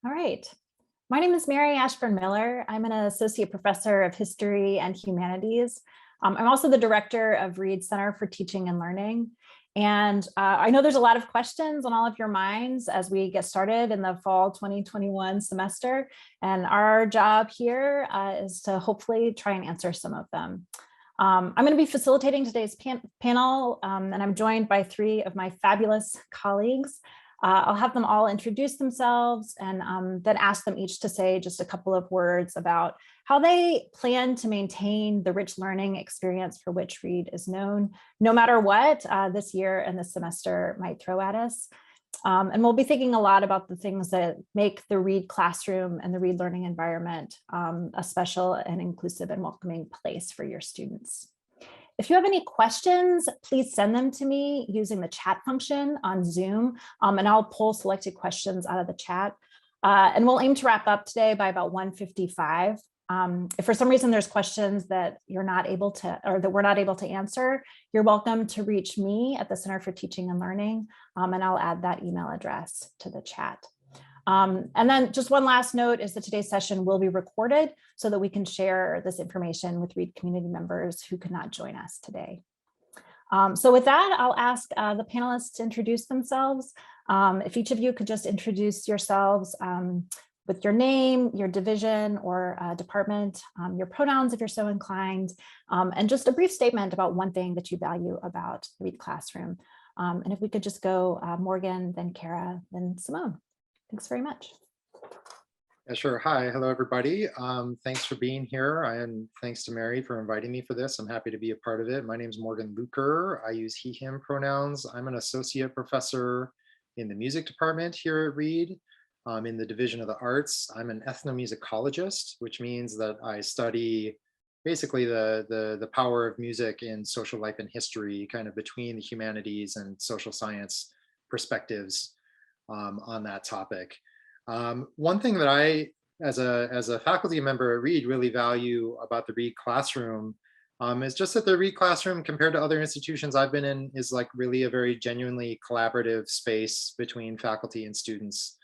All right. My name is Mary Ashburn Miller. I'm an associate professor of history and humanities. I'm also the director of Reed Center for Teaching and Learning. And I know there's a lot of questions on all of your minds as we get started in the fall 2021 semester. And our job here is to hopefully try and answer some of them. I'm going to be facilitating today's panel, and I'm joined by three of my fabulous colleagues. I'll have them all introduce themselves and then ask them each to say just a couple of words about how they plan to maintain the rich learning experience for which Reed is known, no matter what this year and this semester might throw at us. And we'll be thinking a lot about the things that make the Reed classroom and the Reed learning environment a special and inclusive and welcoming place for your students. If you have any questions, please send them to me using the chat function on Zoom, and I'll pull selected questions out of the chat. And we'll aim to wrap up today by about 1:55. If for some reason there's questions that you're not able to, or that we're not able to answer, you're welcome to reach me at the Center for Teaching and Learning, and I'll add that email address to the chat. And then just one last note is that today's session will be recorded so that we can share this information with Reed community members who could not join us today. So with that, I'll ask the panelists to introduce themselves. If each of you could just introduce yourselves with your name, your division or department, your pronouns if you're so inclined, and just a brief statement about one thing that you value about the Reed classroom. And if we could just go Morgan, then Kara, then Simone. Thanks very much. Yeah, sure. Hi, hello, everybody. Thanks for being here, and thanks to Mary for inviting me for this. I'm happy to be a part of it. My name is Morgan Luker. I use he, him pronouns. I'm an associate professor in the music department here at Reed, in the Division of the Arts. I'm an ethnomusicologist, which means that I study basically the power of music in social life and history, kind of between the humanities and social science perspectives on that topic. One thing that I, as a faculty member at Reed, really value about the Reed classroom is just that the Reed classroom, compared to other institutions I've been in, is like really a very genuinely collaborative space between faculty and students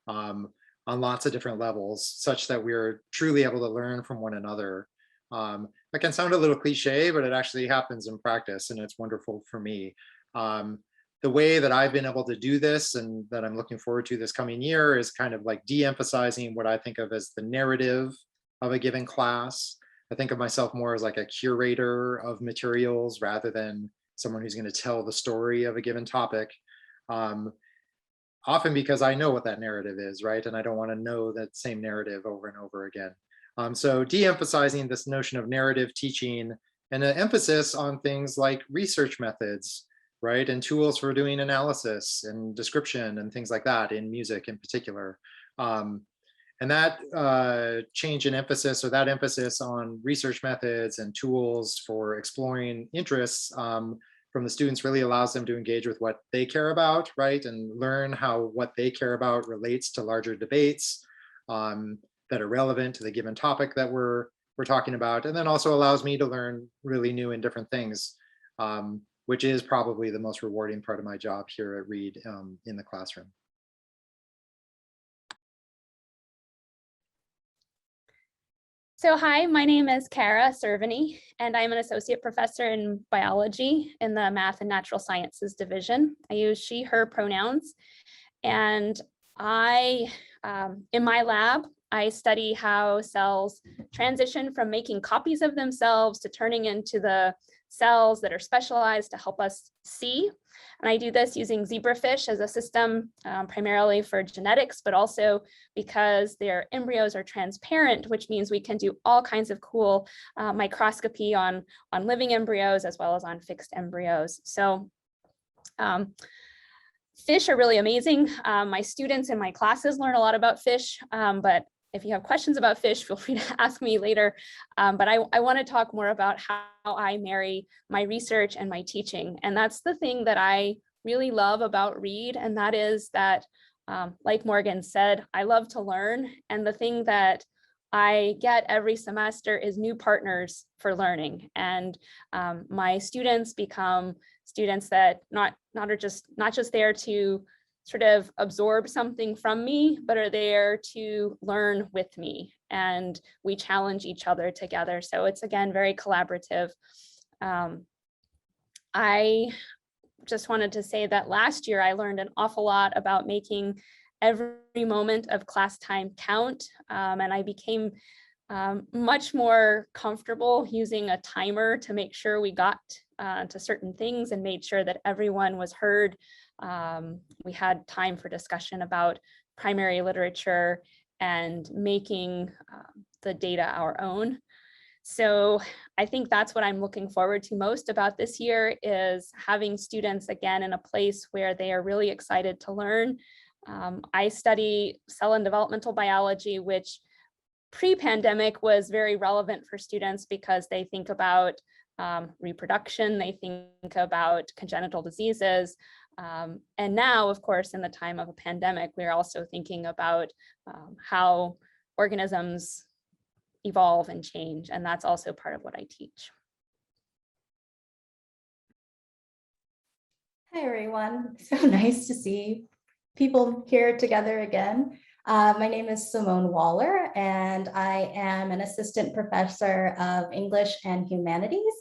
on lots of different levels, such that we're truly able to learn from one another. That can sound a little cliche, but it actually happens in practice, and it's wonderful for me. The way that I've been able to do this and that I'm looking forward to this coming year is kind of like de-emphasizing what I think of as the narrative of a given class. I think of myself more as like a curator of materials rather than someone who's going to tell the story of a given topic. Often because I know what that narrative is, right? And I don't want to know that same narrative over and over again. So de-emphasizing this notion of narrative teaching and an emphasis on things like research methods, right? And tools for doing analysis and description and things like that in music in particular. And that change in emphasis, or that emphasis on research methods and tools for exploring interests from the students, really allows them to engage with what they care about, right? And learn how what they care about relates to larger debates that are relevant to the given topic that we're talking about. And then also allows me to learn really new and different things, which is probably the most rewarding part of my job here at Reed in the classroom. So hi, my name is Kara Cerveny, and I'm an associate professor in biology in the Math and Natural Sciences division. I use she, her pronouns, and in my lab, I study how cells transition from making copies of themselves to turning into the cells that are specialized to help us see. And I do this using zebrafish as a system, primarily for genetics, but also because their embryos are transparent, which means we can do all kinds of cool microscopy on living embryos as well as on fixed embryos. So fish are really amazing. My students in my classes learn a lot about fish, but if you have questions about fish, feel free to ask me later. But I want to talk more about how I marry my research and my teaching. And that's the thing that I really love about Reed. And that is that, like Morgan said, I love to learn. And the thing that I get every semester is new partners for learning. And my students become students that not just there to sort of absorb something from me, but are there to learn with me. And we challenge each other together. So it's, again, very collaborative. I just wanted to say that last year I learned an awful lot about making every moment of class time count. And I became much more comfortable using a timer to make sure we got to certain things and made sure that everyone was heard. We had time for discussion about primary literature and making the data our own. So I think that's what I'm looking forward to most about this year, is having students again in a place where they are really excited to learn. I study cell and developmental biology, which pre-pandemic was very relevant for students because they think about reproduction, they think about congenital diseases. And now, of course, in the time of a pandemic, we're also thinking about how organisms evolve and change, and that's also part of what I teach. Hi, everyone. So nice to see people here together again. My name is Simone Waller, and I am an assistant professor of English and humanities.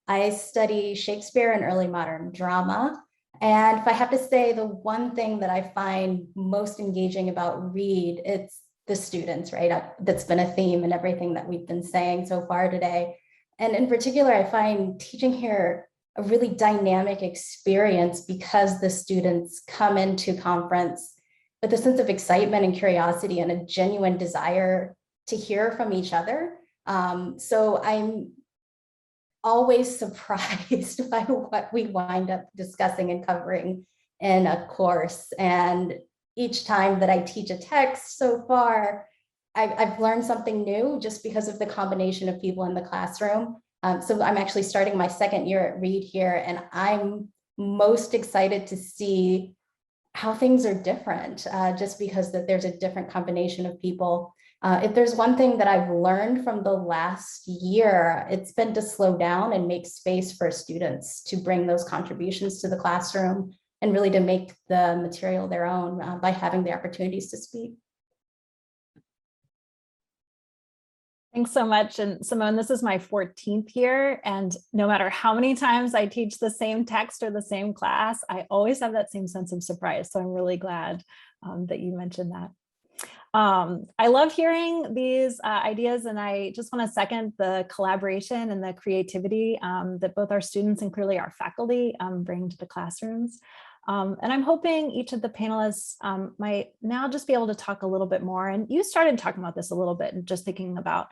I study Shakespeare and early modern drama. And if I have to say the one thing that I find most engaging about Reed, it's the students, right? That's been a theme in everything that we've been saying so far today. And in particular, I find teaching here a really dynamic experience because the students come into conference with a sense of excitement and curiosity and a genuine desire to hear from each other. So I'm always surprised by what we wind up discussing and covering in a course. And each time that I teach a text so far, I've learned something new just because of the combination of people in the classroom. So I'm actually starting my second year at Reed here, and I'm most excited to see how things are different, just because that there's a different combination of people. If there's one thing that I've learned from the last year, it's been to slow down and make space for students to bring those contributions to the classroom and really to make the material their own by having the opportunities to speak. Thanks so much. And Simone, this is my 14th year, and no matter how many times I teach the same text or the same class, I always have that same sense of surprise. So I'm really glad that you mentioned that. I love hearing these ideas, and I just want to second the collaboration and the creativity that both our students and clearly our faculty bring to the classrooms. And I'm hoping each of the panelists might now just be able to talk a little bit more. And you started talking about this a little bit, and just thinking about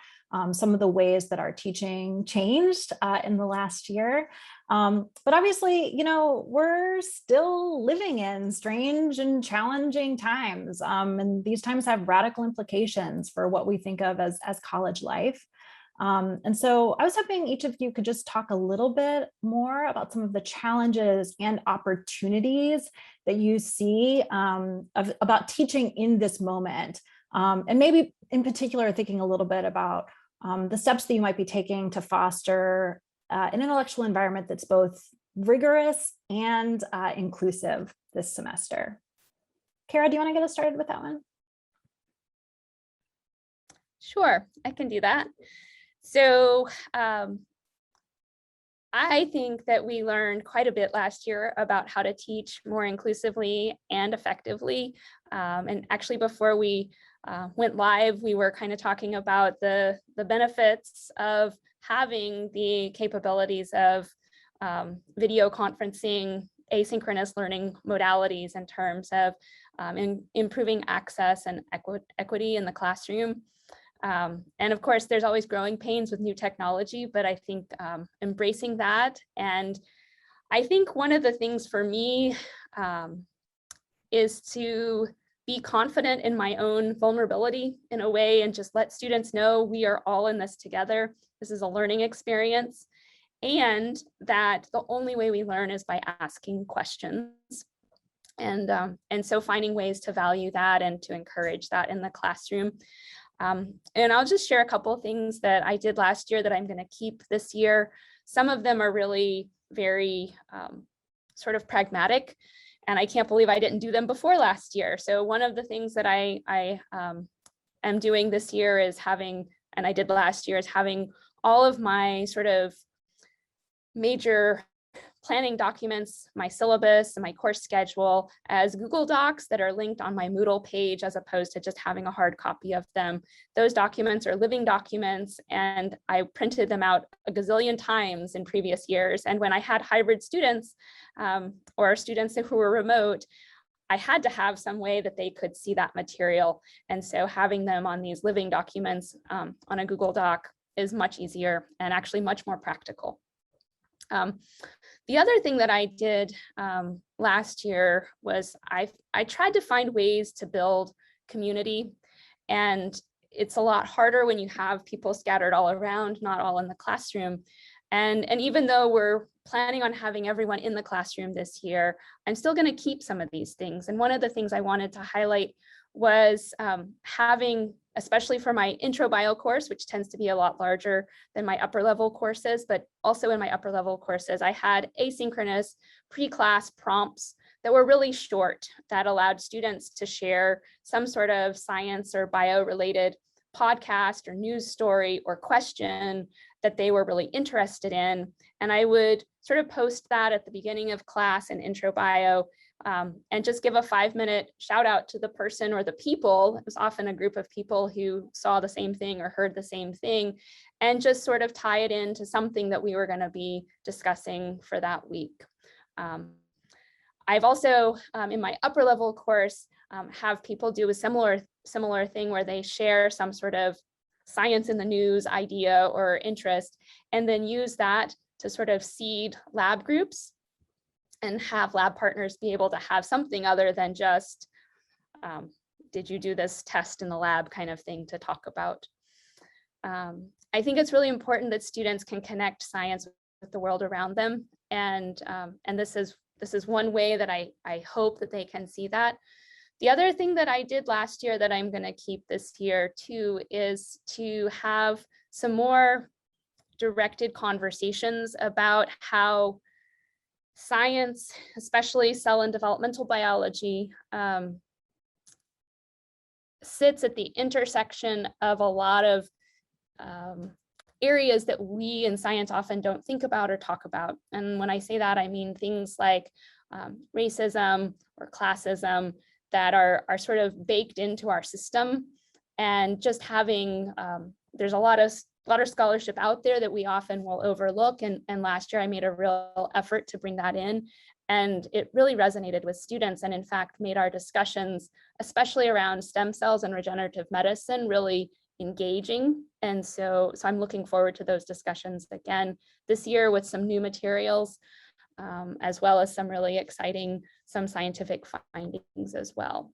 some of the ways that our teaching changed in the last year. But obviously, you know, we're still living in strange and challenging times. And these times have radical implications for what we think of as college life. And so I was hoping each of you could just talk a little bit more about some of the challenges and opportunities that you see about teaching in this moment. And maybe in particular, thinking a little bit about the steps that you might be taking to foster an intellectual environment that's both rigorous and inclusive this semester. Kara, do you want to get us started with that one? Sure, I can do that. So I think that we learned quite a bit last year about how to teach more inclusively and effectively. And actually, before we went live, we were kind of talking about the benefits of having the capabilities of video conferencing, asynchronous learning modalities in terms of improving access and equity in the classroom. And of course, there's always growing pains with new technology, but I think embracing that. And I think one of the things for me is to be confident in my own vulnerability in a way, and just let students know we are all in this together. This is a learning experience, and that the only way we learn is by asking questions. And so finding ways to value that and to encourage that in the classroom. And I'll just share a couple of things that I did last year that I'm going to keep this year. Some of them are really very sort of pragmatic. And I can't believe I didn't do them before last year. So one of the things that I am doing this year is having, and I did last year, is having all of my sort of major planning documents, my syllabus and my course schedule as Google Docs that are linked on my Moodle page, as opposed to just having a hard copy of them. Those documents are living documents, and I printed them out a gazillion times in previous years. And when I had hybrid students or students who were remote, I had to have some way that they could see that material. And so having them on these living documents on a Google Doc is much easier and actually much more practical. The other thing that I did last year was I tried to find ways to build community, and it's a lot harder when you have people scattered all around, not all in the classroom. And even though we're planning on having everyone in the classroom this year, I'm still going to keep some of these things. And one of the things I wanted to highlight was having, especially for my intro bio course, which tends to be a lot larger than my upper level courses, but also in my upper level courses, I had asynchronous pre-class prompts that were really short, that allowed students to share some sort of science or bio related podcast or news story or question that they were really interested in. And I would sort of post that at the beginning of class and intro bio, and just give a 5-minute shout out to the person or the people. It was often a group of people who saw the same thing or heard the same thing, and just sort of tie it into something that we were going to be discussing for that week. I've also, in my upper level course, have people do a similar thing where they share some sort of science in the news idea or interest, and then use that to sort of seed lab groups and have lab partners be able to have something other than just, did you do this test in the lab kind of thing to talk about. I think it's really important that students can connect science with the world around them. And this is one way that I hope that they can see that. The other thing that I did last year that I'm going to keep this year too is to have some more directed conversations about how science, especially cell and developmental biology, sits at the intersection of a lot of areas that we in science often don't think about or talk about. And when I say that, I mean things like racism or classism that are sort of baked into our system. And just having, there's a lot of scholarship out there that we often will overlook. And last year I made a real effort to bring that in. And it really resonated with students, and in fact made our discussions, especially around stem cells and regenerative medicine, really engaging. And so I'm looking forward to those discussions again this year with some new materials, as well as some really exciting, some scientific findings as well.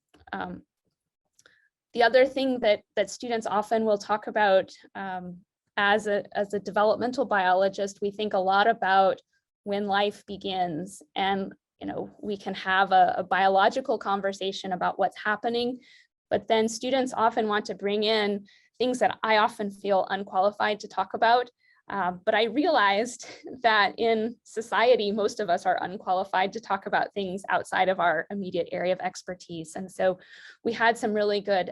The other thing that students often will talk about, as a developmental biologist, we think a lot about when life begins, and we can have a biological conversation about what's happening, but then students often want to bring in things that I often feel unqualified to talk about. But I realized that in society, most of us are unqualified to talk about things outside of our immediate area of expertise. And so we had some really good,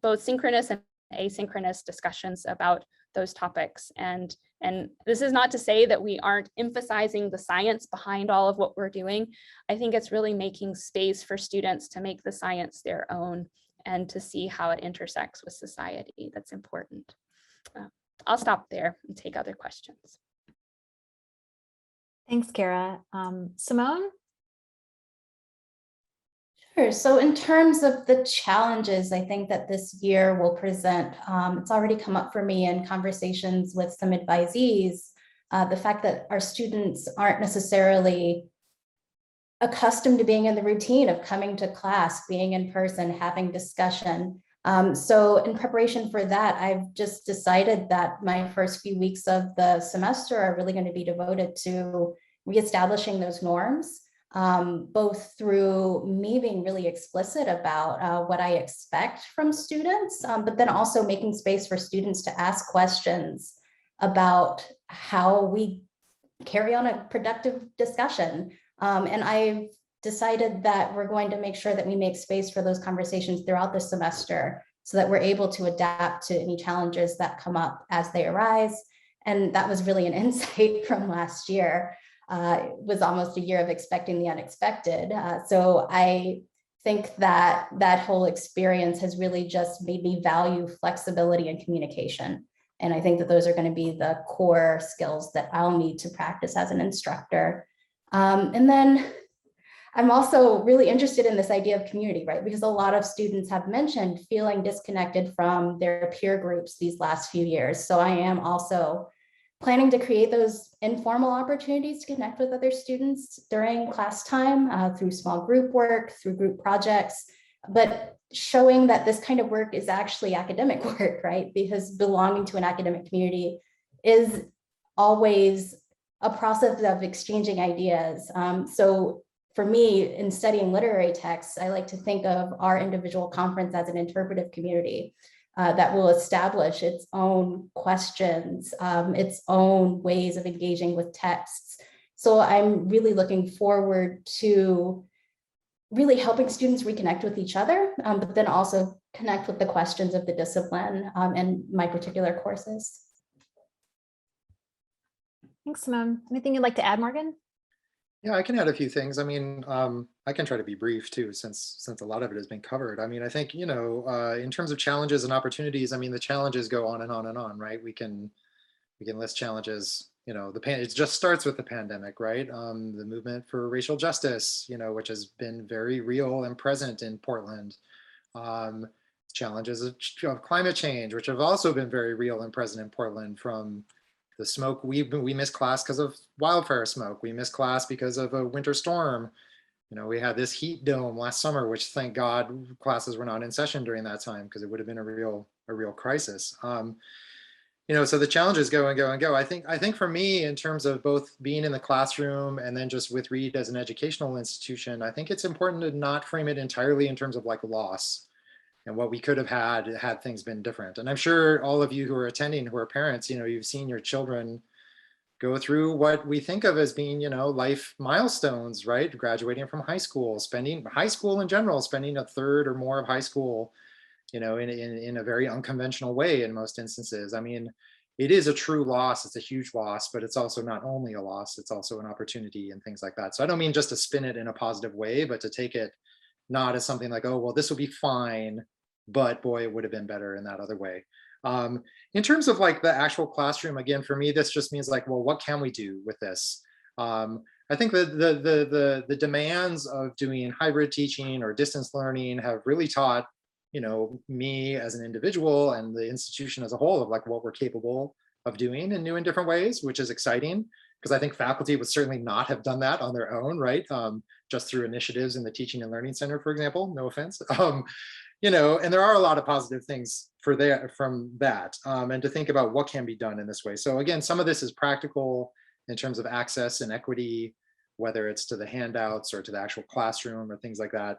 both synchronous and asynchronous discussions about those topics. And this is not to say that we aren't emphasizing the science behind all of what we're doing. I think it's really making space for students to make the science their own and to see how it intersects with society. That's important. I'll stop there and take other questions. Thanks, Kara. Simone? Sure. So in terms of the challenges, I think that this year will present, it's already come up for me in conversations with some advisees, the fact that our students aren't necessarily accustomed to being in the routine of coming to class, being in person, having discussion. So in preparation for that, I've just decided that my first few weeks of the semester are really going to be devoted to reestablishing those norms, both through me being really explicit about what I expect from students, but then also making space for students to ask questions about how we carry on a productive discussion. And I've decided that we're going to make sure that we make space for those conversations throughout the semester so that we're able to adapt to any challenges that come up as they arise. And that was really an insight from last year. It was almost a year of expecting the unexpected. So I think that that whole experience has really just made me value flexibility and communication. And I think that those are going to be the core skills that I'll need to practice as an instructor. And then I'm also really interested in this idea of community, right? Because a lot of students have mentioned feeling disconnected from their peer groups these last few years. So I am also planning to create those informal opportunities to connect with other students during class time through small group work, through group projects, but showing that this kind of work is actually academic work, right? Because belonging to an academic community is always a process of exchanging ideas. So for me, in studying literary texts, I like to think of our individual conference as an interpretive community that will establish its own questions, its own ways of engaging with texts. So I'm really looking forward to really helping students reconnect with each other, but then also connect with the questions of the discipline and my particular courses. Thanks, Simone. Anything you'd like to add, Morgan? Yeah, I can add a few things. I mean, I can try to be brief too, since a lot of it has been covered. I mean, I think, in terms of challenges and opportunities, I mean, the challenges go on and on and on, right? We can list challenges. It just starts with the pandemic, right? The movement for racial justice, which has been very real and present in Portland. Challenges of climate change, which have also been very real and present in Portland, from the smoke. We missed class because of wildfire smoke. We missed class because of a winter storm. We had this heat dome last summer, which thank God classes were not in session during that time, because it would have been a real crisis. So the challenges go and go and go. I think for me, in terms of both being in the classroom and then just with Reed as an educational institution, I think it's important to not frame it entirely in terms of like loss and what we could have had things been different. And I'm sure all of you who are attending, who are parents, you've seen your children go through what we think of as being, life milestones, right? Graduating from high school, spending high school in general, spending a third or more of high school, in a very unconventional way in most instances. I mean, it is a true loss. It's a huge loss, but it's also not only a loss, it's also an opportunity and things like that. So I don't mean just to spin it in a positive way, but to take it not as something like, oh, well, this will be fine, but boy, it would have been better in that other way. In terms of like the actual classroom, again, for me, this just means like, well, what can we do with this? I think that the demands of doing hybrid teaching or distance learning have really taught, me as an individual and the institution as a whole of like what we're capable of doing in new and different ways, which is exciting, because I think faculty would certainly not have done that on their own, right? Just through initiatives in the Teaching and Learning Center, for example, no offense. And there are a lot of positive things from that, and to think about what can be done in this way. So again, some of this is practical in terms of access and equity, whether it's to the handouts or to the actual classroom or things like that.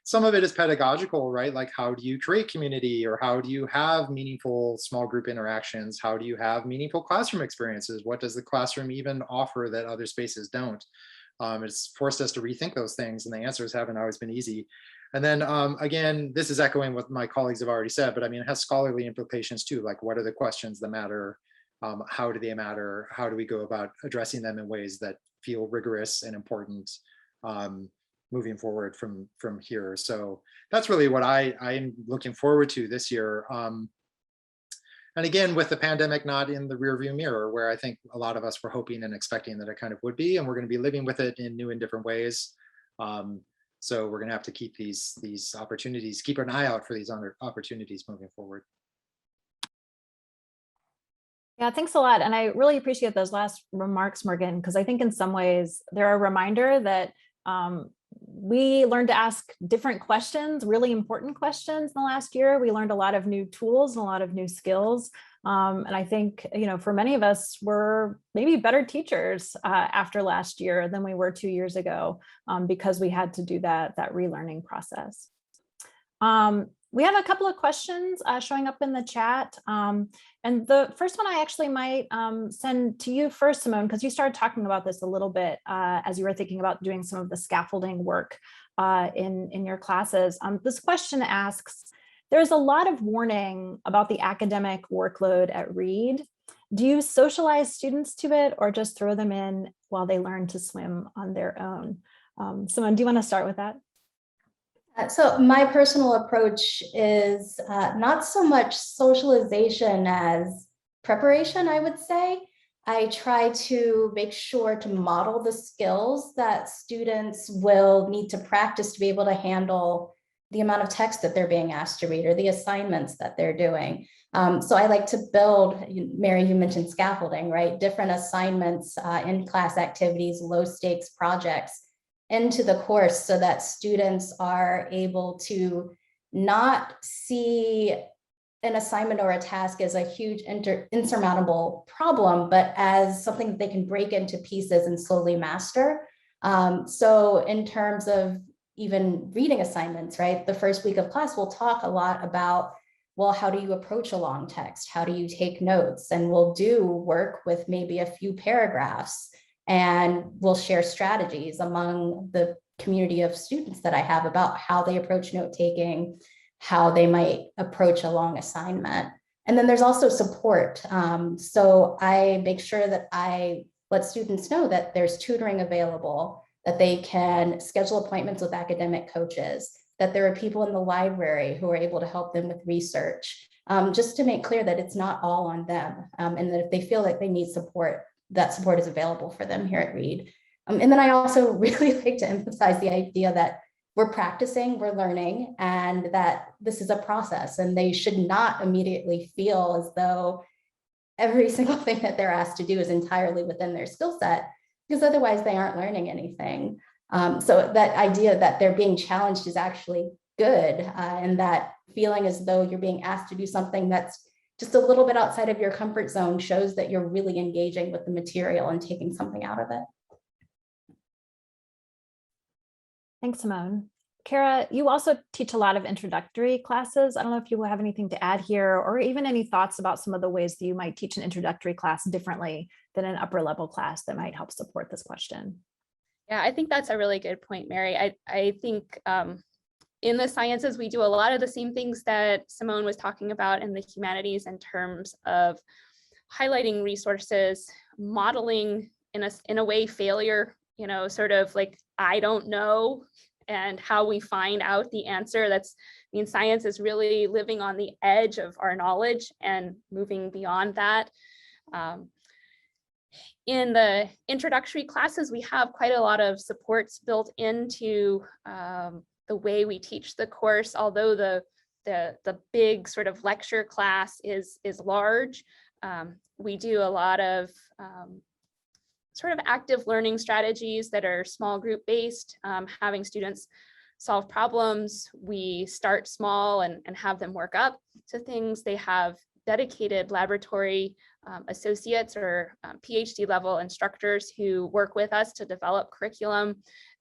Some of it is pedagogical, right? Like, how do you create community, or how do you have meaningful small group interactions? How do you have meaningful classroom experiences? What does the classroom even offer that other spaces don't? It's forced us to rethink those things, and the answers haven't always been easy. And then again, this is echoing what my colleagues have already said, but I mean, it has scholarly implications too. Like, what are the questions that matter? How do they matter? How do we go about addressing them in ways that feel rigorous and important moving forward from here? So that's really what I'm looking forward to this year. And again, with the pandemic not in the rearview mirror, where I think a lot of us were hoping and expecting that it kind of would be, and we're going to be living with it in new and different ways. So we're going to have to keep these opportunities, keep an eye out for these opportunities moving forward. Yeah, thanks a lot. And I really appreciate those last remarks, Morgan, because I think in some ways they're a reminder that we learned to ask different questions, really important questions in the last year. We learned a lot of new tools and a lot of new skills. And I think, for many of us, we're maybe better teachers after last year than we were 2 years ago, because we had to do that relearning process. We have a couple of questions showing up in the chat. And the first one I actually might send to you first, Simone, because you started talking about this a little bit as you were thinking about doing some of the scaffolding work in your classes. This question asks, there's a lot of warning about the academic workload at Reed. Do you socialize students to it or just throw them in while they learn to swim on their own? Simone, do you want to start with that? So my personal approach is not so much socialization as preparation, I would say. I try to make sure to model the skills that students will need to practice to be able to handle the amount of text that they're being asked to read or the assignments that they're doing. So I like to build, Mary, you mentioned scaffolding, right? Different assignments in class activities, low stakes projects into the course so that students are able to not see an assignment or a task as a huge insurmountable problem, but as something that they can break into pieces and slowly master. So in terms of even reading assignments, right? The first week of class, we'll talk a lot about, well, how do you approach a long text? How do you take notes? And we'll do work with maybe a few paragraphs, and we'll share strategies among the community of students that I have about how they approach note-taking, how they might approach a long assignment. And then there's also support. So I make sure that I let students know that there's tutoring available, that they can schedule appointments with academic coaches, that there are people in the library who are able to help them with research, just to make clear that it's not all on them, and that if they feel like they need support, that support is available for them here at Reed. And then I also really like to emphasize the idea that we're practicing, we're learning, and that this is a process, and they should not immediately feel as though every single thing that they're asked to do is entirely within their skill set, because otherwise they aren't learning anything. So that idea that they're being challenged is actually good, and that feeling as though you're being asked to do something that's just a little bit outside of your comfort zone shows that you're really engaging with the material and taking something out of it. Thanks, Simone. Kara, you also teach a lot of introductory classes. I don't know if you have anything to add here, or even any thoughts about some of the ways that you might teach an introductory class differently than an upper level class that might help support this question. Yeah, I think that's a really good point, Mary. I think in the sciences, we do a lot of the same things that Simone was talking about in the humanities in terms of highlighting resources, modeling in a way failure, sort of like, I don't know, and how we find out the answer. Science is really living on the edge of our knowledge and moving beyond that. In the introductory classes, we have quite a lot of supports built into the way we teach the course, although the big sort of lecture class is large. We do a lot of sort of active learning strategies that are small group based, having students solve problems. We start small and have them work up to things. They have dedicated laboratory associates or PhD level instructors who work with us to develop curriculum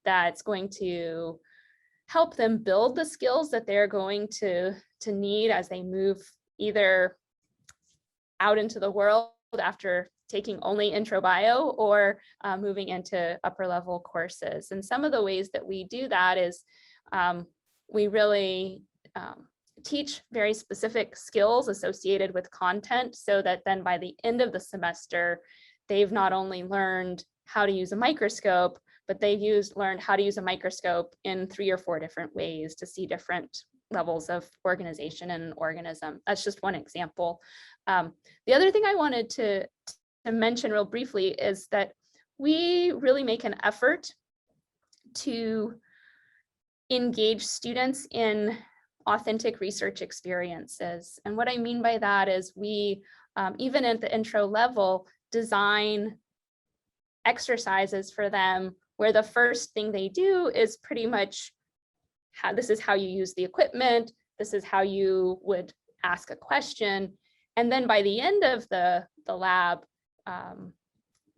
that's going to help them build the skills that they're going to need as they move either out into the world after taking only intro bio or moving into upper level courses. And some of the ways that we do that is we really teach very specific skills associated with content, so that then by the end of the semester, they've not only learned how to use a microscope, but they've learned how to use a microscope in 3 or 4 different ways to see different levels of organization in an organism. That's just one example. The other thing I wanted to mention real briefly is that we really make an effort to engage students in authentic research experiences. And what I mean by that is we, even at the intro level, design exercises for them where the first thing they do is pretty much this is how you use the equipment, this is how you would ask a question. And then by the end of the lab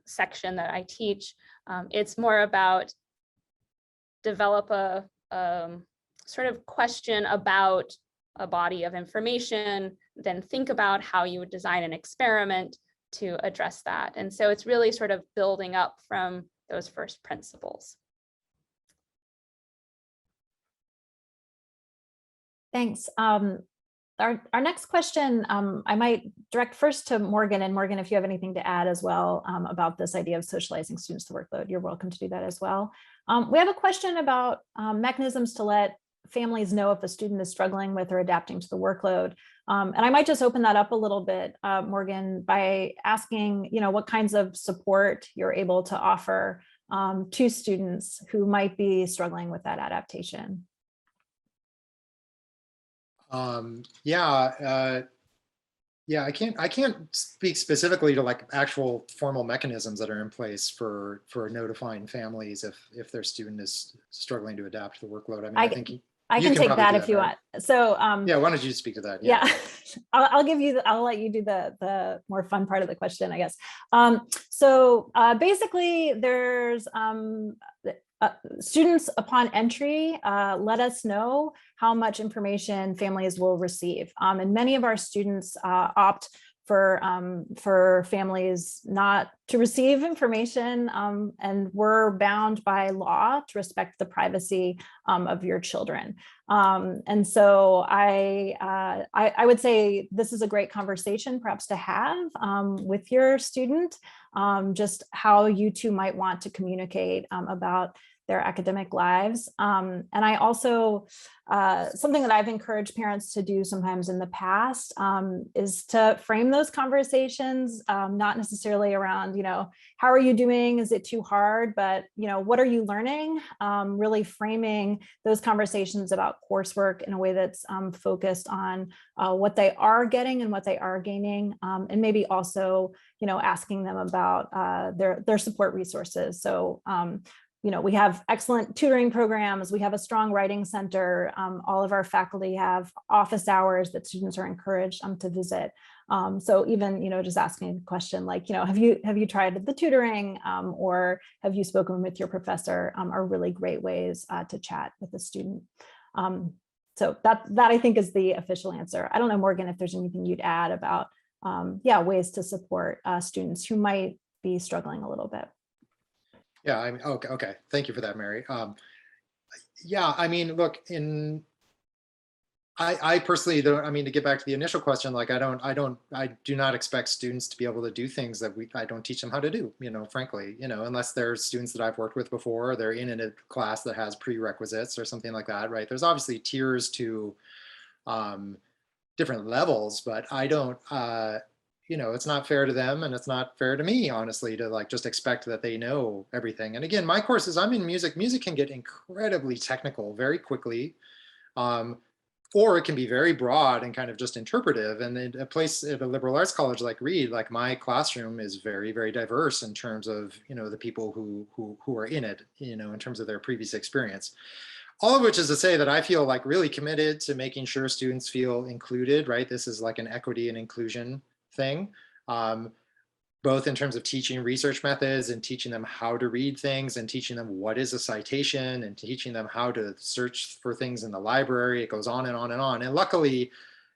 section that I teach, it's more about develop a sort of question about a body of information, then think about how you would design an experiment to address that. And so it's really sort of building up from those first principles. Thanks. Our next question, I might direct first to Morgan, and Morgan, if you have anything to add as well about this idea of socializing students to workload, you're welcome to do that as well. We have a question about mechanisms to let families know if a student is struggling with or adapting to the workload. And I might just open that up a little bit, Morgan, by asking, what kinds of support you're able to offer to students who might be struggling with that adaptation. Yeah, I can't speak specifically to like actual formal mechanisms that are in place for notifying families if their student is struggling to adapt to the workload. I mean, I think I can take that if you want. So yeah, why don't you speak to that? Yeah, I'll let you do the more fun part of the question, I guess. Basically, there's students upon entry let us know how much information families will receive. And many of our students opt for families not to receive information, and we're bound by law to respect the privacy of your children. And so I would say this is a great conversation perhaps to have with your student, just how you two might want to communicate about their academic lives. And I also, something that I've encouraged parents to do sometimes in the past is to frame those conversations, not necessarily around, how are you doing? Is it too hard? But, what are you learning? Really framing those conversations about coursework in a way that's focused on what they are getting and what they are gaining. And maybe also, asking them about their support resources. So, we have excellent tutoring programs. We have a strong writing center. All of our faculty have office hours that students are encouraged to visit. So even, just asking a question like, have you tried the tutoring or have you spoken with your professor are really great ways to chat with a student. So that I think is the official answer. I don't know, Morgan, if there's anything you'd add about, ways to support students who might be struggling a little bit. Yeah, I mean, okay. Thank you for that, Mary. Yeah, I mean, look, I personally don't, I mean, to get back to the initial question, like, I do not expect students to be able to do things that I don't teach them how to do, frankly, unless there's students that I've worked with before, they're in a class that has prerequisites or something like that, right? There's obviously tiers to different levels, but I don't, it's not fair to them and it's not fair to me, honestly, to like just expect that they know everything. And again, my courses, I'm in music. Music can get incredibly technical very quickly, or it can be very broad and kind of just interpretive. And in a place at a liberal arts college like Reed, like my classroom is very, very diverse in terms of, the people who are in it, in terms of their previous experience. All of which is to say that I feel like really committed to making sure students feel included, right? This is like an equity and inclusion thing, both in terms of teaching research methods and teaching them how to read things and teaching them what is a citation and teaching them how to search for things in the library. It goes on and on and on. And luckily,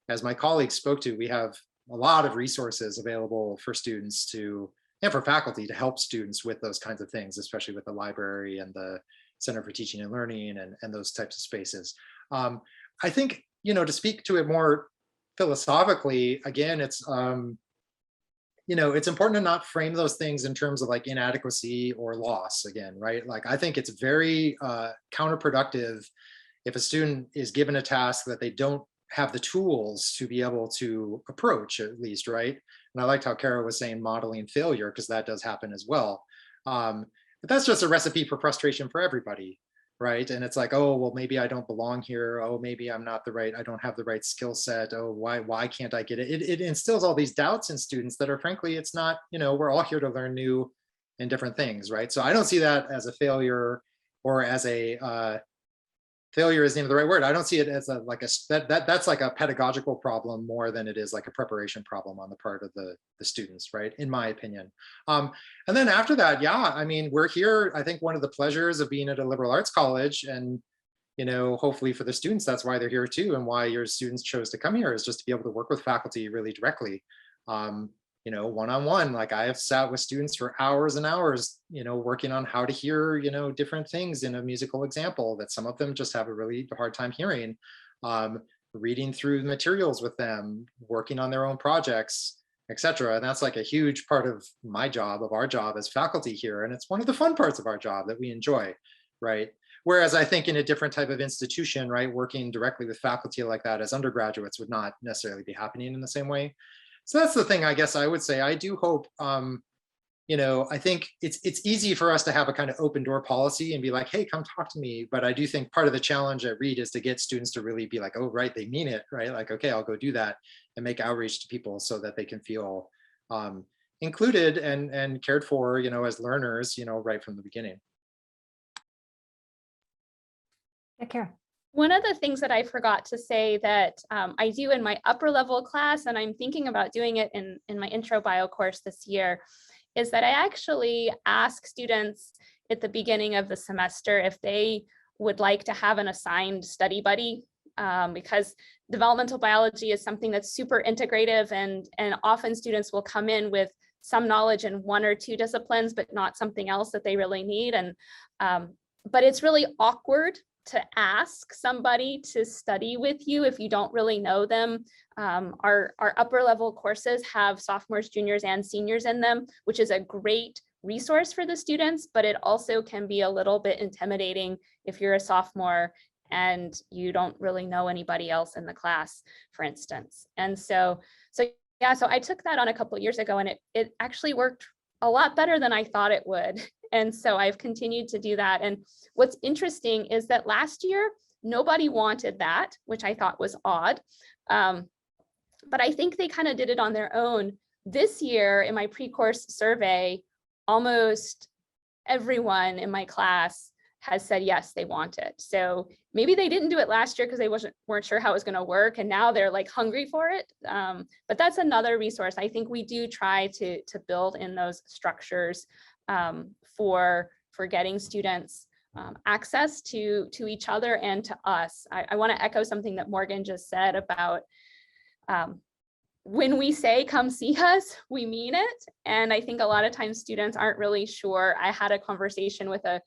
as my colleagues spoke to, we have a lot of resources available for students and for faculty to help students with those kinds of things, especially with the library and the Center for Teaching and Learning and those types of spaces. I think, to speak to it more philosophically, again, it's it's important to not frame those things in terms of like inadequacy or loss again, right? Like I think it's very counterproductive if a student is given a task that they don't have the tools to be able to approach, at least, right? And I liked how Kara was saying modeling failure, because that does happen as well. But that's just a recipe for frustration for everybody, right? And it's like, oh, well, maybe I don't belong here. Oh, maybe I'm not I don't have the right skill set. Oh, why can't I get it? It instills all these doubts in students that are, frankly, it's not, we're all here to learn new and different things, right? So I don't see that as a failure or as a, failure isn't even the right word. I don't see it as that's like a pedagogical problem more than it is like a preparation problem on the part of the students, right? In my opinion. And then after that, yeah, I mean, we're here. I think one of the pleasures of being at a liberal arts college and, hopefully for the students, that's why they're here too, and why your students chose to come here, is just to be able to work with faculty really directly. One-on-one, like I have sat with students for hours and hours, working on how to hear, different things in a musical example that some of them just have a really hard time hearing. Reading through materials with them, working on their own projects, etc. And that's like a huge part of my job, of our job as faculty here. And it's one of the fun parts of our job that we enjoy, right? Whereas I think in a different type of institution, right, working directly with faculty like that as undergraduates would not necessarily be happening in the same way. So that's the thing I guess I would say. I do hope, I think it's easy for us to have a kind of open door policy and be like, hey, come talk to me. But I do think part of the challenge at Reed is to get students to really be like, oh, right, they mean it, right? Like, okay, I'll go do that and make outreach to people so that they can feel included and cared for, as learners, right from the beginning. Yeah, Kara. One of the things that I forgot to say that I do in my upper level class, and I'm thinking about doing it in my intro bio course this year, is that I actually ask students at the beginning of the semester if they would like to have an assigned study buddy, because developmental biology is something that's super integrative, and often students will come in with some knowledge in one or two disciplines, but not something else that they really need. And but it's really awkward to ask somebody to study with you if you don't really know them. Our upper level courses have sophomores, juniors, and seniors in them, which is a great resource for the students, but it also can be a little bit intimidating if you're a sophomore and you don't really know anybody else in the class, for instance. And so I took that on a couple of years ago, and it actually worked a lot better than I thought it would. And so I've continued to do that. And what's interesting is that last year, nobody wanted that, which I thought was odd. But I think they kind of did it on their own. This year in my pre-course survey, almost everyone in my class has said, yes, they want it. So maybe they didn't do it last year because they weren't sure how it was going to work. And now they're like hungry for it. But that's another resource. I think we do try to build in those structures for getting students access to each other and to us. I want to echo something that Morgan just said about when we say come see us, we mean it. And I think a lot of times students aren't really sure. I had a conversation with a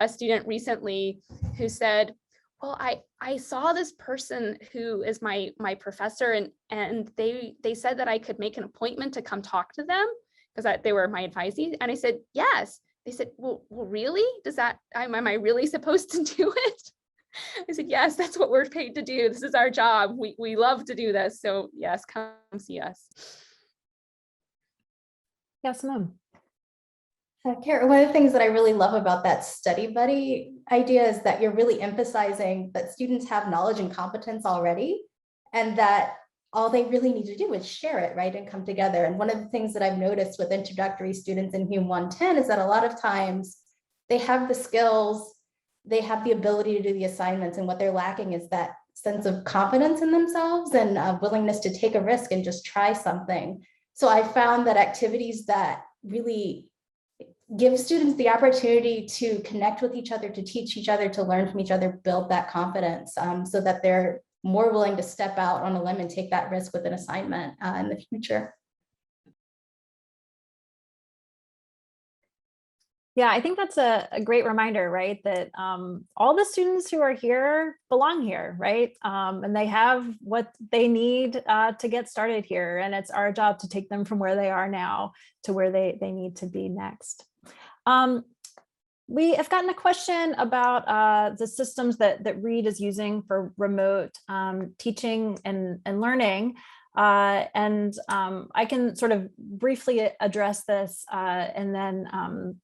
student recently who said, well, I saw this person who is my professor, and they said that I could make an appointment to come talk to them because they were my advisee. And I said, yes. They said, well, really? Am I really supposed to do it? I said, yes, that's what we're paid to do. This is our job. We love to do this. So yes, come see us. Yeah, Simone. Kara, one of the things that I really love about that study buddy idea is that you're really emphasizing that students have knowledge and competence already, and that all they really need to do is share it, right, and come together. And one of the things that I've noticed with introductory students in Hume 110 is that a lot of times they have the skills, they have the ability to do the assignments, and what they're lacking is that sense of confidence in themselves and a willingness to take a risk and just try something. So I found that activities that really give students the opportunity to connect with each other, to teach each other, to learn from each other, build that confidence so that they're more willing to step out on a limb and take that risk with an assignment in the future. Yeah, I think that's a great reminder, right? That all the students who are here belong here, right? And they have what they need to get started here. And it's our job to take them from where they are now to where they need to be next. We have gotten a question about the systems that Reed is using for remote teaching and learning. And I can sort of briefly address this and then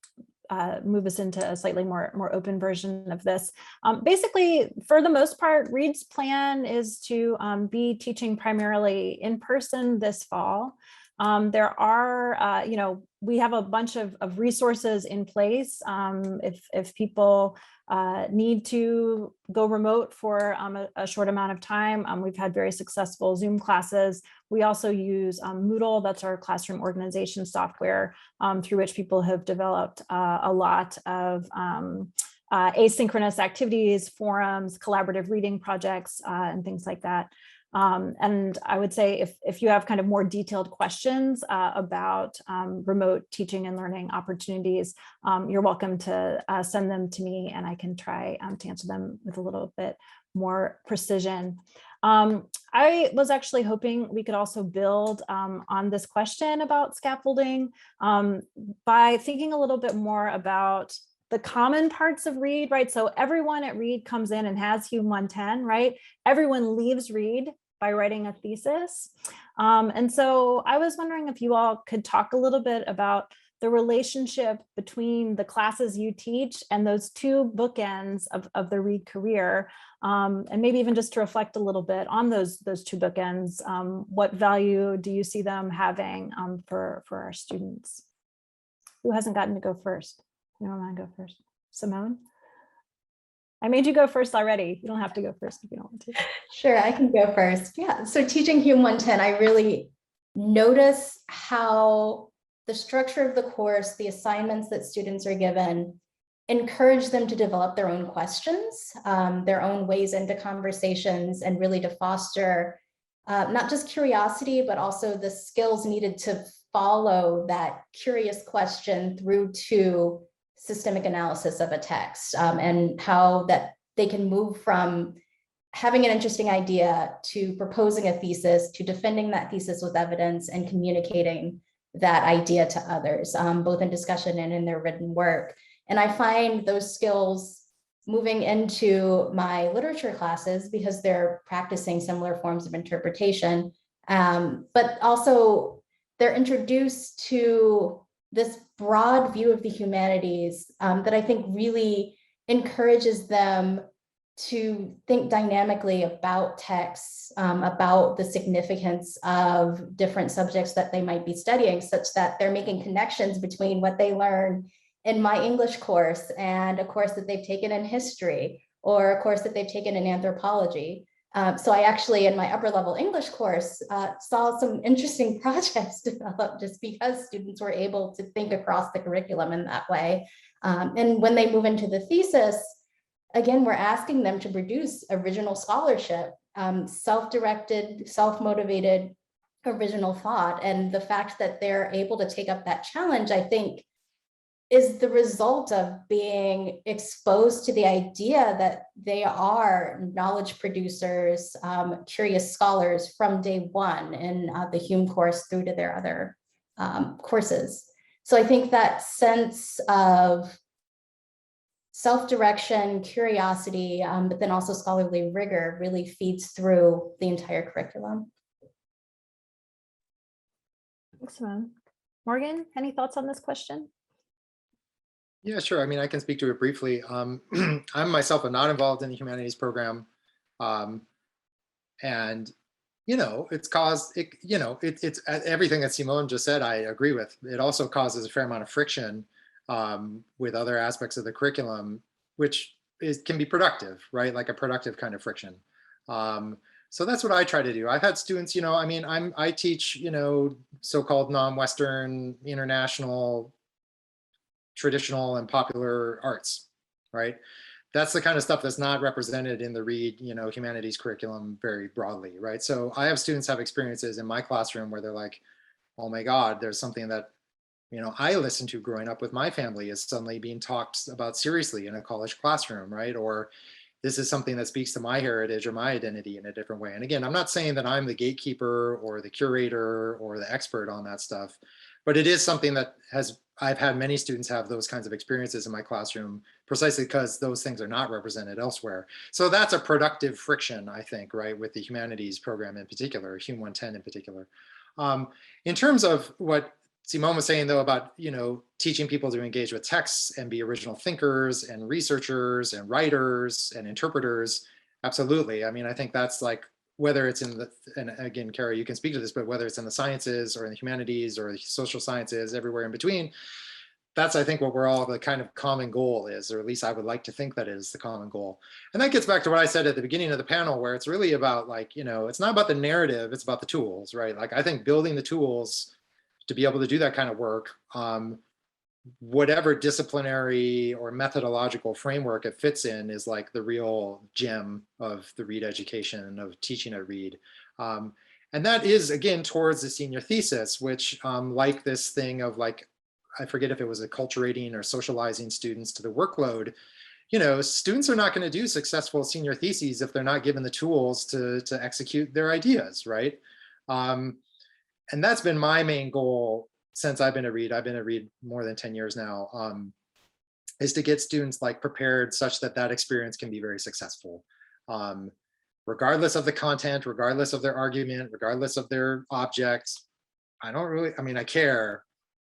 move us into a slightly more open version of this. Basically, for the most part, Reed's plan is to be teaching primarily in person this fall. There are, we have a bunch of resources in place if people need to go remote for a short amount of time. We've had very successful Zoom classes. We also use Moodle, that's our classroom organization software, through which people have developed a lot of asynchronous activities, forums, collaborative reading projects, and things like that. And I would say if you have kind of more detailed questions about remote teaching and learning opportunities, you're welcome to send them to me, and I can try to answer them with a little bit more precision. I was actually hoping we could also build on this question about scaffolding by thinking a little bit more about the common parts of Reed, right? So everyone at Reed comes in and has Hume 110, right? Everyone leaves Reed by writing a thesis. And so I was wondering if you all could talk a little bit about the relationship between the classes you teach and those two bookends of the Reed career, and maybe even just to reflect a little bit on those two bookends. What value do you see them having for our students? Who hasn't gotten to go first? Anyone want to go first? Simone? I made you go first already. You don't have to go first if you don't want to. Sure, I can go first. Yeah, so teaching Hume 110, I really notice how the structure of the course, the assignments that students are given, encourage them to develop their own questions, their own ways into conversations, and really to foster not just curiosity, but also the skills needed to follow that curious question through to systemic analysis of a text, and how that they can move from having an interesting idea to proposing a thesis, to defending that thesis with evidence and communicating that idea to others, both in discussion and in their written work. And I find those skills moving into my literature classes because they're practicing similar forms of interpretation, but also they're introduced to this broad view of the humanities that I think really encourages them to think dynamically about texts, about the significance of different subjects that they might be studying, such that they're making connections between what they learn in my English course and a course that they've taken in history, or a course that they've taken in anthropology. So I actually, in my upper level English course, saw some interesting projects develop just because students were able to think across the curriculum in that way. And when they move into the thesis, again, we're asking them to produce original scholarship, self-directed, self-motivated, original thought. And the fact that they're able to take up that challenge, I think, is the result of being exposed to the idea that they are knowledge producers, curious scholars from day one in the Hume course through to their other courses. So I think that sense of self-direction, curiosity, but then also scholarly rigor really feeds through the entire curriculum. Thanks, Simone. Morgan, any thoughts on this question? Yeah, sure. I mean, I can speak to it briefly. I'm myself not involved in the humanities program. And, it's caused, it's everything that Simone just said, I agree with. It also causes a fair amount of friction with other aspects of the curriculum, which can be productive, right? Like a productive kind of friction. So that's what I try to do. I've had students, I teach, so-called non-Western, international, traditional and popular arts, right? That's the kind of stuff that's not represented in the Reed, humanities curriculum very broadly, right? So I have students have experiences in my classroom where they're like, oh my God, there's something that, I listened to growing up with my family is suddenly being talked about seriously in a college classroom, right? Or this is something that speaks to my heritage or my identity in a different way. And again, I'm not saying that I'm the gatekeeper or the curator or the expert on that stuff, but it is something that I've had many students have those kinds of experiences in my classroom precisely because those things are not represented elsewhere. So that's a productive friction, I think, right, with the humanities program in particular, Hume 110 in particular. In terms of what Simone was saying, though, about teaching people to engage with texts and be original thinkers and researchers and writers and interpreters, absolutely. I mean, I think that's like, whether it's in the, and again, Kara, you can speak to this, but whether it's in the sciences or in the humanities or the social sciences, everywhere in between, that's, I think, what we're all, the kind of common goal is, or at least I would like to think that is the common goal. And that gets back to what I said at the beginning of the panel, where it's really about like, it's not about the narrative, it's about the tools, right? Like I think building the tools to be able to do that kind of work whatever disciplinary or methodological framework it fits in is like the real gem of the Reed education, of teaching at Reed. And that is, again, towards the senior thesis, which like this thing of like, I forget if it was acculturating or socializing students to the workload, you know, students are not going to do successful senior theses if they're not given the tools to execute their ideas, right? And that's been my main goal since I've been at Reed. I've been at Reed more than 10 years now, is to get students like prepared such that that experience can be very successful. Regardless of the content, regardless of their argument, regardless of their objects. I mean, I care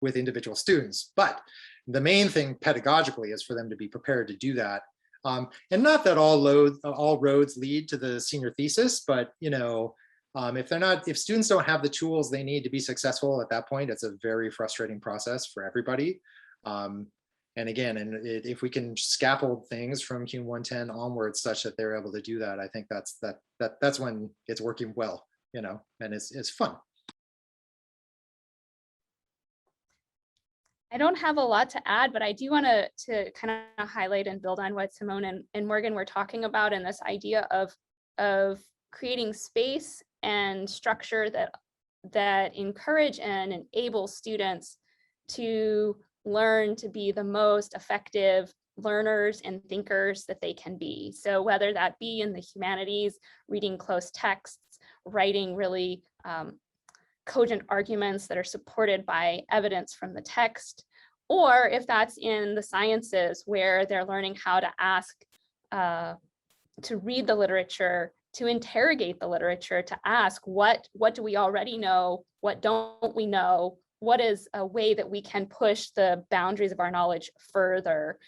with individual students, but the main thing pedagogically is for them to be prepared to do that. And not that all roads lead to the senior thesis, but you know, if students don't have the tools they need to be successful at that point, it's a very frustrating process for everybody. And again, if we can scaffold things from Q 110 onwards such that they're able to do that, I think that's when it's working well, you know, and it's fun. I don't have a lot to add, but I do want to kind of highlight and build on what Simone and Morgan were talking about, and this idea of creating space and structure that encourage and enable students to learn to be the most effective learners and thinkers that they can be. So whether that be in the humanities, reading close texts, writing really cogent arguments that are supported by evidence from the text, or if that's in the sciences where they're learning how to ask, to read the literature, to interrogate the literature, to ask what do we already know, what don't we know, what is a way that we can push the boundaries of our knowledge further.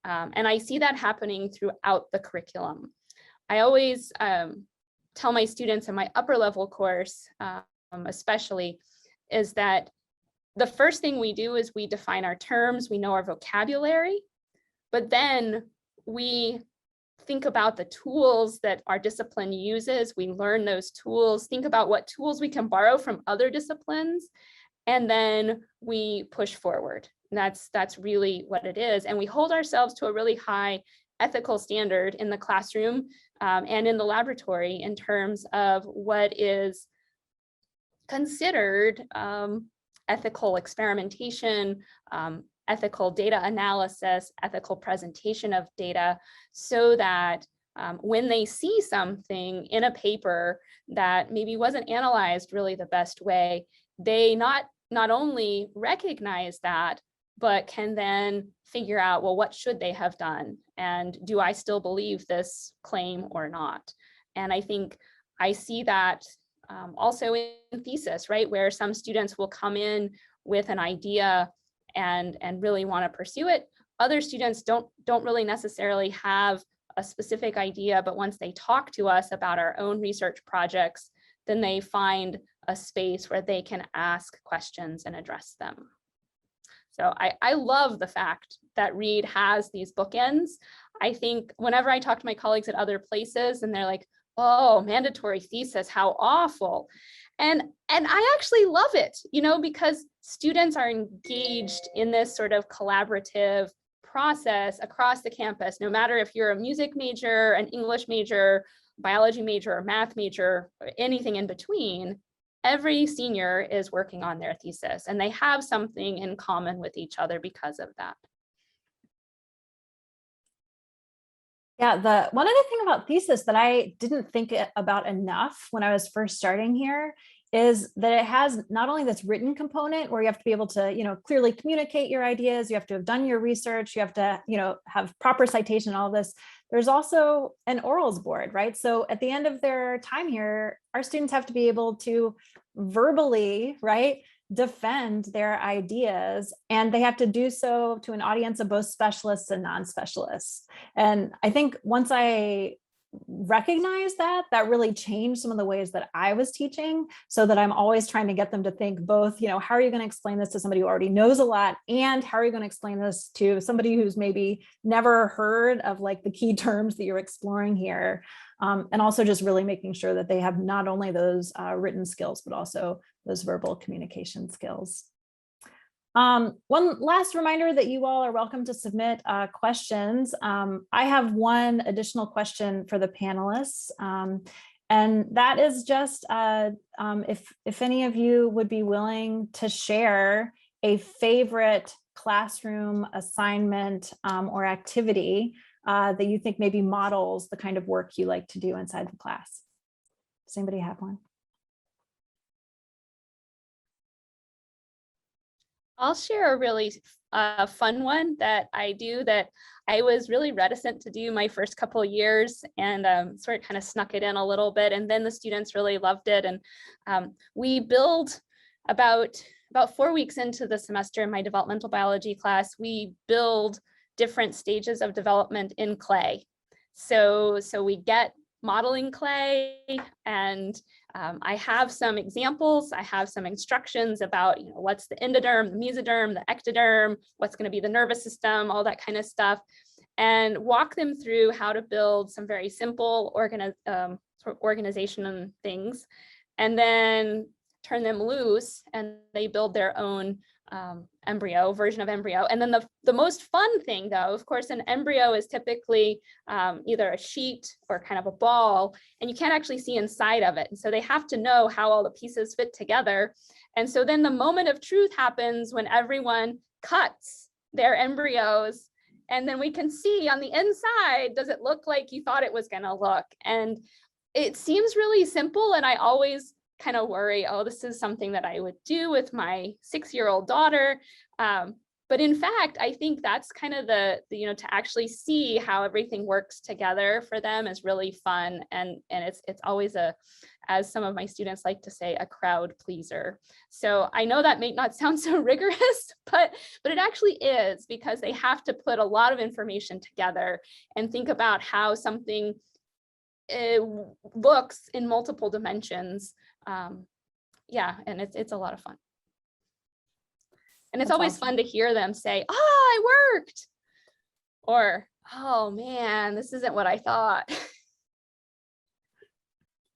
And I see that happening throughout the curriculum. I always tell my students in my upper level course, especially, is that the first thing we do is we define our terms, we know our vocabulary, but then we think about the tools that our discipline uses, we learn those tools, think about what tools we can borrow from other disciplines, and then we push forward. And that's really what it is. And we hold ourselves to a really high ethical standard in the classroom and in the laboratory in terms of what is considered ethical experimentation, ethical data analysis, ethical presentation of data, so that when they see something in a paper that maybe wasn't analyzed really the best way, they not only recognize that, but can then figure out, well, what should they have done? And do I still believe this claim or not? And I think I see that also in thesis, right? Where some students will come in with an idea and really want to pursue it. Other students don't really necessarily have a specific idea, but once they talk to us about our own research projects, then they find a space where they can ask questions and address them. So I love the fact that Reed has these bookends. I think whenever I talk to my colleagues at other places and they're like, oh, mandatory thesis, how awful. And I actually love it, you know, because students are engaged in this sort of collaborative process across the campus, no matter if you're a music major, an English major, biology major, or math major, or anything in between. Every senior is working on their thesis and they have something in common with each other because of that. Yeah, one other thing about thesis that I didn't think about enough when I was first starting here is that it has not only this written component where you have to be able to, you know, clearly communicate your ideas, you have to have done your research, you have to, you know, have proper citation, all this. There's also an orals board, right? So at the end of their time here, our students have to be able to verbally, right, defend their ideas, and they have to do so to an audience of both specialists and non-specialists. And I think once I recognized that really changed some of the ways that I was teaching, so that I'm always trying to get them to think both, you know, how are you going to explain this to somebody who already knows a lot, and how are you going to explain this to somebody who's maybe never heard of like the key terms that you're exploring here. And also just really making sure that they have not only those written skills, but also those verbal communication skills. One last reminder that you all are welcome to submit questions. I have one additional question for the panelists. And that is just if any of you would be willing to share a favorite classroom assignment or activity that you think maybe models the kind of work you like to do inside the class. Does anybody have one? I'll share a really fun one that I do that I was really reticent to do my first couple of years, and sort of kind of snuck it in a little bit. And then the students really loved it. And we build about 4 weeks into the semester in my developmental biology class, we build different stages of development in clay. So we get modeling clay, and I have some examples. I have some instructions about, what's the endoderm, the mesoderm, the ectoderm, what's going to be the nervous system, all that kind of stuff, and walk them through how to build some very simple organization and things, and then turn them loose, and they build their own version of embryo. And then the most fun thing, though, of course, an embryo is typically either a sheet or kind of a ball, and you can't actually see inside of it. And so they have to know how all the pieces fit together. And so then the moment of truth happens when everyone cuts their embryos, and then we can see on the inside, does it look like you thought it was going to look? And it seems really simple, and I always kind of worry, oh, this is something that I would do with my 6-year-old daughter. But in fact, I think that's kind of the to actually see how everything works together for them is really fun. And it's always as some of my students like to say, a crowd pleaser. So I know that may not sound so rigorous, but it actually is, because they have to put a lot of information together and think about how something looks in multiple dimensions. Yeah, and it's a lot of fun. And it's always fun to hear them say, oh, I worked, or, oh man, this isn't what I thought.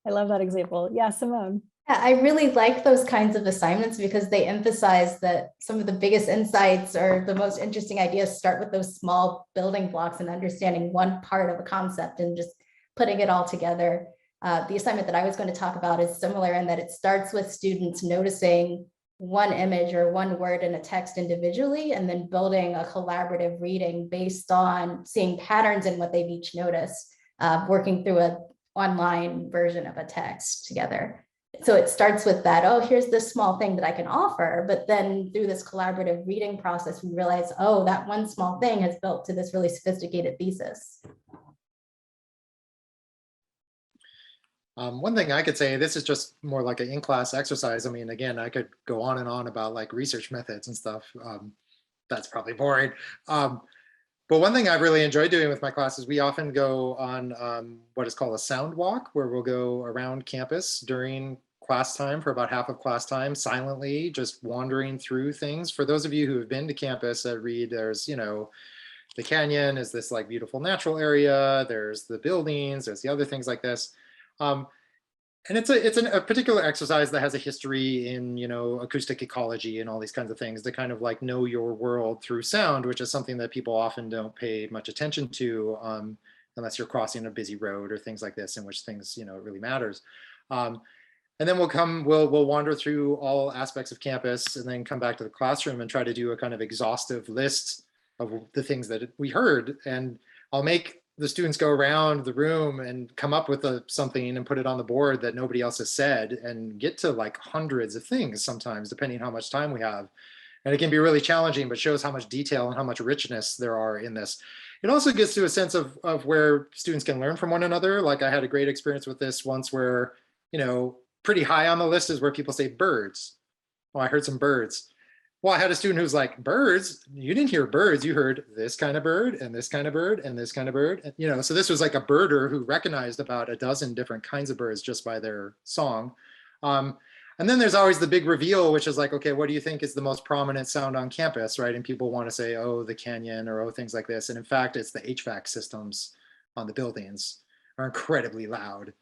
I love that example. Yeah, Simone. Yeah, I really like those kinds of assignments because they emphasize that some of the biggest insights or the most interesting ideas start with those small building blocks and understanding one part of a concept and just putting it all together. The assignment that I was going to talk about is similar in that it starts with students noticing one image or one word in a text individually, and then building a collaborative reading based on seeing patterns in what they've each noticed, working through an online version of a text together. So it starts with that, oh, here's this small thing that I can offer, but then through this collaborative reading process, we realize, oh, that one small thing has built to this really sophisticated thesis. One thing I could say, this is just more like an in-class exercise. I mean, again, I could go on and on about like research methods and stuff. That's probably boring. But one thing I've really enjoyed doing with my classes, we often go on what is called a sound walk, where we'll go around campus during class time for about half of class time, silently, just wandering through things. For those of you who have been to campus at Reed, there's, the canyon is this like beautiful natural area. There's the buildings, there's the other things like this. And it's a particular exercise that has a history in, acoustic ecology and all these kinds of things, to kind of like know your world through sound, which is something that people often don't pay much attention to unless you're crossing a busy road or things like this, in which things, it really matters. And then we'll wander through all aspects of campus and then come back to the classroom and try to do a kind of exhaustive list of the things that we heard. And I'll make the students go around the room and come up with something and put it on the board that nobody else has said, and get to like hundreds of things sometimes, depending on how much time we have. And it can be really challenging, but shows how much detail and how much richness there are in this. It also gets to a sense of where students can learn from one another. Like I had a great experience with this once where, pretty high on the list is where people say birds. Oh, I heard some birds. Well, I had a student who's like, birds? You didn't hear birds. You heard this kind of bird and this kind of bird and this kind of bird. And, so this was like a birder who recognized about a dozen different kinds of birds just by their song. And then there's always the big reveal, which is like, okay, what do you think is the most prominent sound on campus, right? And people want to say, oh, the canyon, or oh, things like this. And in fact, it's the HVAC systems on the buildings are incredibly loud.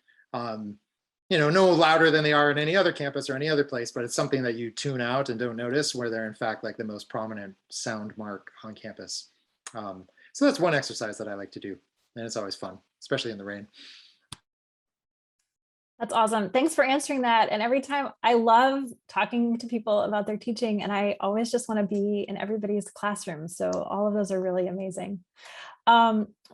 no louder than they are in any other campus or any other place, but it's something that you tune out and don't notice, where they're in fact like the most prominent sound mark on campus. So that's one exercise that I like to do, and it's always fun, especially in the rain. That's awesome. Thanks for answering that. And every time, I love talking to people about their teaching, and I always just want to be in everybody's classroom. So all of those are really amazing.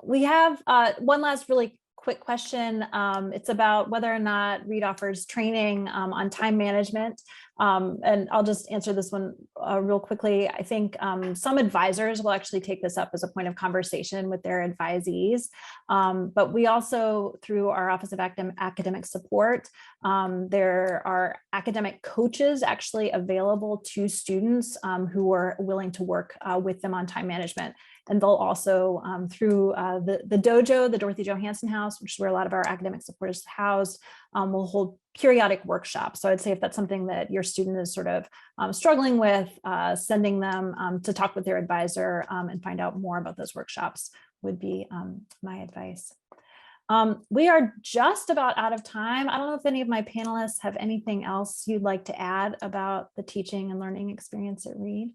We have one last really quick question. It's about whether or not Reed offers training on time management. And I'll just answer this one real quickly. I think some advisors will actually take this up as a point of conversation with their advisees. But we also, through our Office of Academic Support, there are academic coaches actually available to students who are willing to work with them on time management. And they'll also, through the dojo, the Dorothy Johansson House, which is where a lot of our academic support is housed, will hold periodic workshops. So I'd say if that's something that your student is sort of struggling with, sending them to talk with their advisor and find out more about those workshops would be my advice. We are just about out of time. I don't know if any of my panelists have anything else you'd like to add about the teaching and learning experience at Reed.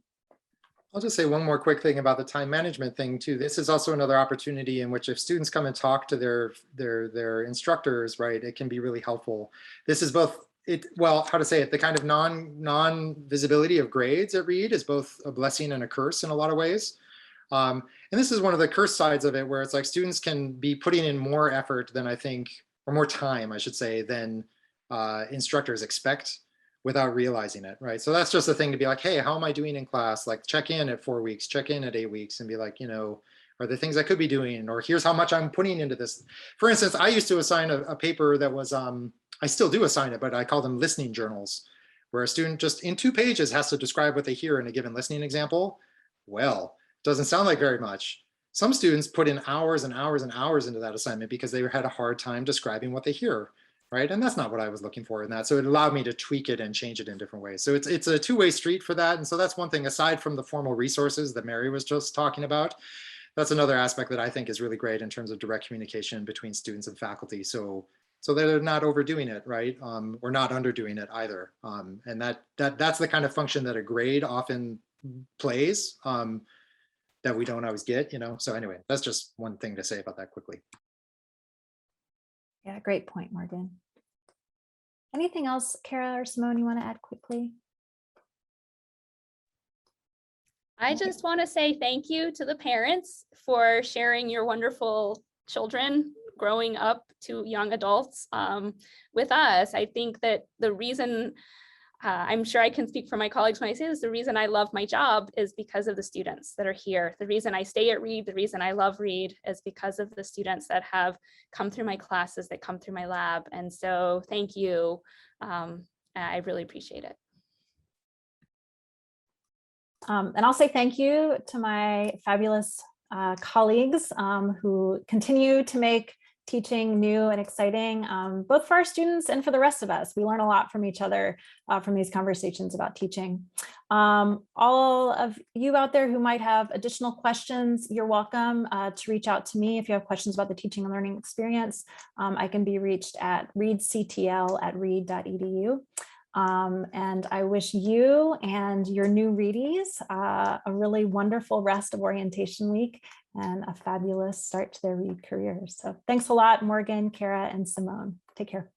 I'll just say one more quick thing about the time management thing too. This is also another opportunity in which if students come and talk to their instructors, right, it can be really helpful. This is both, well, how to say it, the kind of non-visibility of grades at Reed is both a blessing and a curse in a lot of ways. And this is one of the curse sides of it, where it's like students can be putting in more effort than I think, or more time, I should say, than instructors expect, without realizing it, right? So that's just a thing to be like, hey, how am I doing in class? Like check in at 4 weeks, check in at 8 weeks, and be like, are there things I could be doing? Or here's how much I'm putting into this. For instance, I used to assign a paper that was, I still do assign it, but I call them listening journals, where a student just in 2 pages has to describe what they hear in a given listening example. Well, doesn't sound like very much. Some students put in hours and hours and hours into that assignment because they had a hard time describing what they hear. Right. And that's not what I was looking for in that. So it allowed me to tweak it and change it in different ways. So it's a two-way street for that. And so that's one thing, aside from the formal resources that Mary was just talking about. That's another aspect that I think is really great in terms of direct communication between students and faculty. So they're not overdoing it, right? Or not underdoing it either. And that's the kind of function that a grade often plays that we don't always get, So anyway, that's just one thing to say about that quickly. Yeah, great point, Morgan. Anything else, Kara or Simone, you want to add quickly? I just want to say thank you to the parents for sharing your wonderful children growing up to young adults with us. I think that the reason, I'm sure I can speak for my colleagues when I say this, the reason I love my job is because of the students that are here. The reason I stay at Reed, the reason I love Reed is because of the students that have come through my classes, that come through my lab. And so thank you. I really appreciate it. And I'll say thank you to my fabulous colleagues who continue to make teaching new and exciting, both for our students and for the rest of us. We learn a lot from each other from these conversations about teaching. All of you out there who might have additional questions, you're welcome to reach out to me if you have questions about the teaching and learning experience. I can be reached at reedctl@reed.edu. And I wish you and your new Reedies a really wonderful rest of orientation week and a fabulous start to their Reed careers. So thanks a lot, Morgan, Kara, and Simone. Take care.